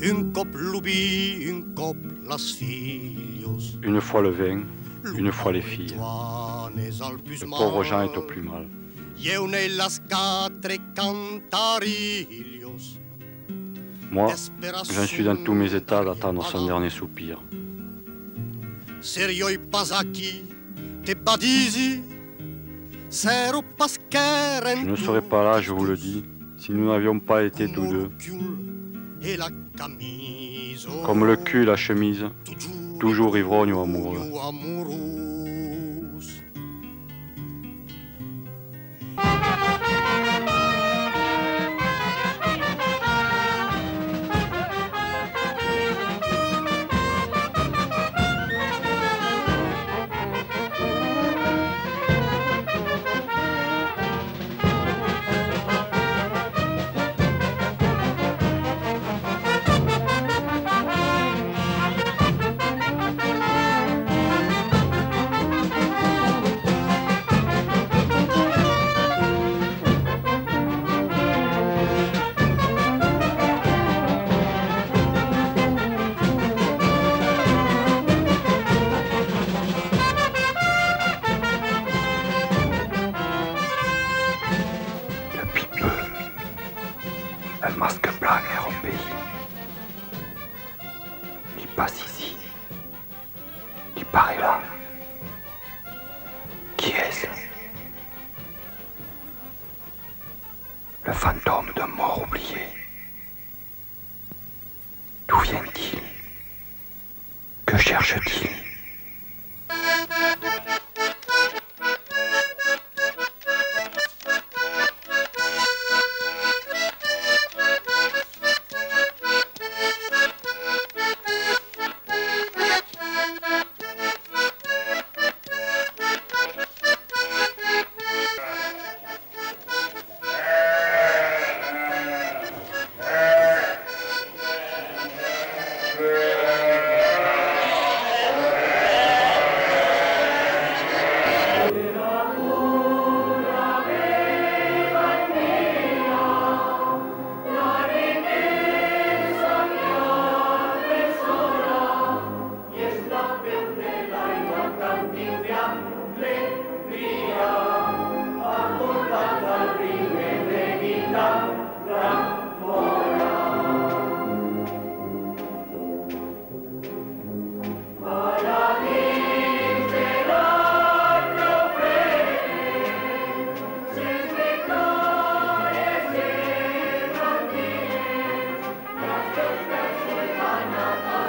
Une fois le vin, une fois les filles. Le pauvre Jean est au plus mal. Moi, j'en suis dans tous mes états d'attendre son dernier soupir. Je ne serais pas là, je vous le dis, si nous n'avions pas été tous deux. Comme le cul et la chemise, toujours ivrogne ou amoureux. Un masque blanc est au pays. Il passe ici. Il paraît là. Qui est-ce? Le fantôme d'un mort oublié. D'où vient-il? Que cherche-t-il?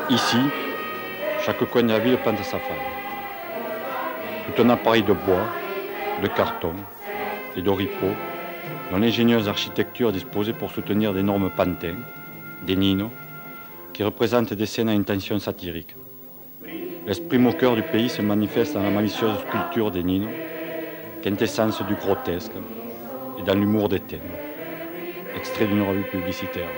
Ici, chaque coin de la ville peint à sa femme. Tout un appareil de bois, de carton et d'oripeaux, dont l'ingénieuse architecture disposée pour soutenir d'énormes pantins, des ninos, qui représentent des scènes à intention satirique. L'esprit moqueur du pays se manifeste dans la malicieuse sculpture des ninos, quintessence du grotesque, et dans l'humour des thèmes. Extrait d'une revue publicitaire.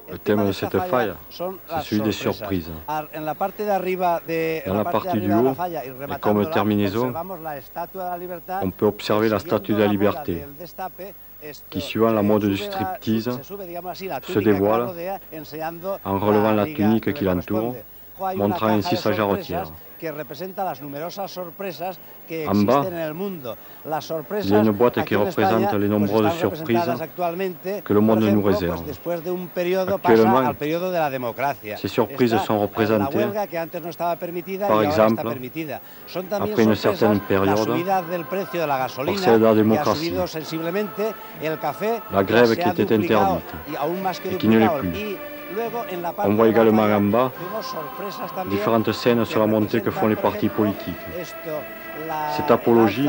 Le thème de cette faille, c'est celui des surprises. Dans la partie du haut, et comme terminaison, on peut observer la statue de la liberté, qui, suivant la mode du striptease, se dévoile en relevant la tunique qui l'entoure, montrant ainsi sa jarretière. En bas, il y a une boîte qui représente les nombreuses surprises que le monde nous réserve. Actuellement, ces surprises sont représentées, par exemple, après une certaine période, pour celle de la démocratie, la grève qui était interdite et qui ne l'est plus. On voit également en bas différentes scènes sur la montée que font les partis politiques. Cette apologie,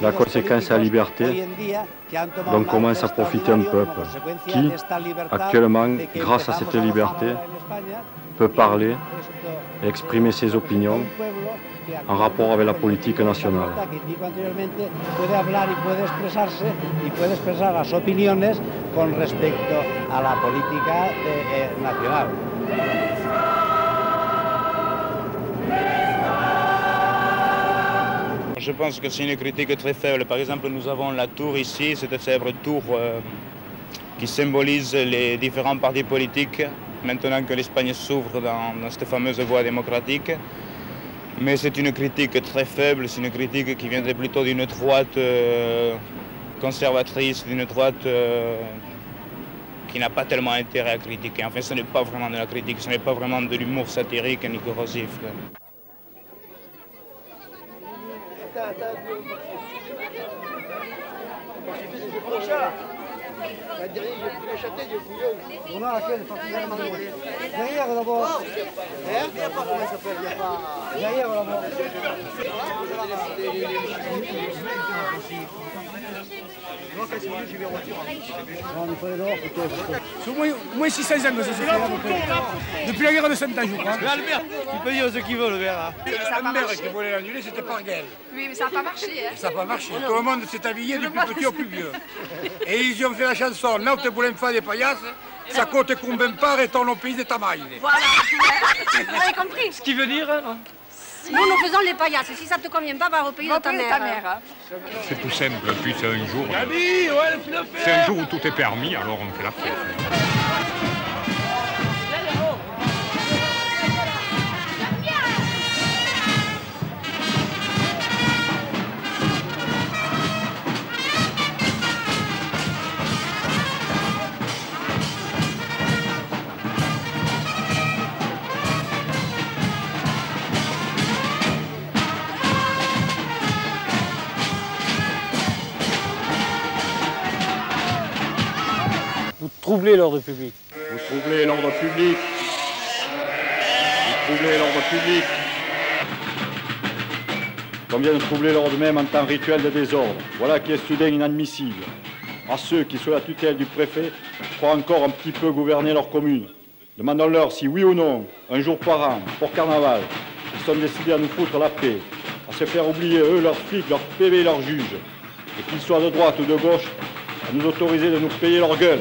la conséquence à la liberté, dont commence à profiter un peuple qui, actuellement, grâce à cette liberté, peut parler et exprimer ses opinions en rapport avec la politique nationale. Puede hablar y puede expresarse y puede expresar las opiniones con respecto a la política nacional. Je pense que c'est une critique très faible. Par exemple, nous avons la tour ici, cette célèbre tour qui symbolise les différents partis politiques, maintenant que l'Espagne s'ouvre dans cette fameuse voie démocratique. Mais c'est une critique très faible, c'est une critique qui viendrait plutôt d'une droite conservatrice, d'une droite qui n'a pas tellement intérêt à critiquer. Enfin, ce n'est pas vraiment de la critique, ce n'est pas vraiment de l'humour satirique ni corrosif. Derrière d'abord. Derrière d'abord. C'est au moins 600 ans que ça se fait. Depuis la guerre de 100 ans, je crois. Albert, tu peux dire ce qu'il veut, le verre. La mère qui voulait l'annuler, c'était pas Guel. Oui, mais ça n'a pas marché. Hein. Ça n'a pas marché. Tout le monde s'est habillé du plus petit au plus vieux. Et ils y ont fait la chanson « Notte volem fa des paillasses, sa côte convainc pas, retourne au pays de ta maille ». Voilà. Vous avez compris. Ce qui veut dire... Nous faisons les paillasses. Si ça ne te convient pas, va au pays de ta mère. C'est tout simple, puis c'est un jour. C'est un jour où tout est permis, alors on fait la fête. Vous troublez l'ordre public. Vous troublez l'ordre public. Vous troublez l'ordre public. Comme vient de troubler l'ordre même en temps rituel de désordre. Voilà qui est soudain inadmissible. À ceux qui, sous la tutelle du préfet, croient encore un petit peu gouverner leur commune. Demandons-leur si, oui ou non, un jour par an, pour carnaval, ils sont décidés à nous foutre la paix, à se faire oublier, eux, leurs flics, leurs PV, leurs juges, et qu'ils soient de droite ou de gauche, à nous autoriser de nous payer leur gueule.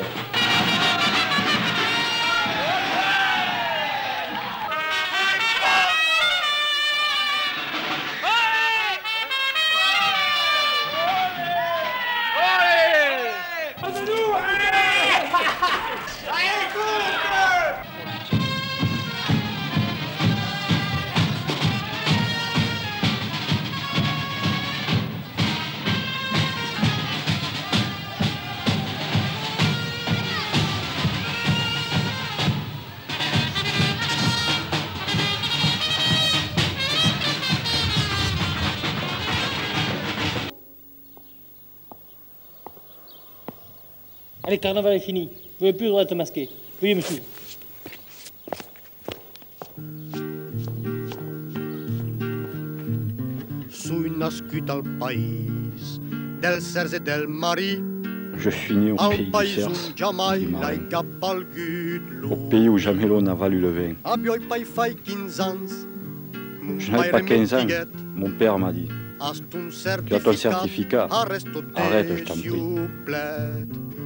Allez, carnaval est fini. Vous n'avez plus le droit de te masquer. Veuillez me suivre. Sui nascut al país del cerç et del marí. Je suis né au Al pays du país Cerf, on jamais du Marin, l'ai cap valgut au pays où jamais l'eau n'a valu le vin. Avioi pai fai 15 ans. Je n'avais pas 15 ans, mon père m'a dit. Tu as ton certificat, arrête, je t'en prie.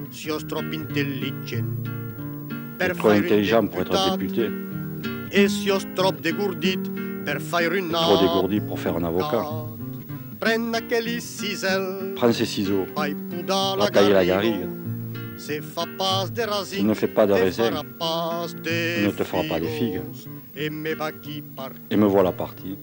Tu es trop intelligent pour être député, et trop dégourdi pour faire un avocat. Prends ces ciseaux, va tailler la garrigue. Il ne fait pas de raisin, il ne te fera pas des figues. Et me voilà parti.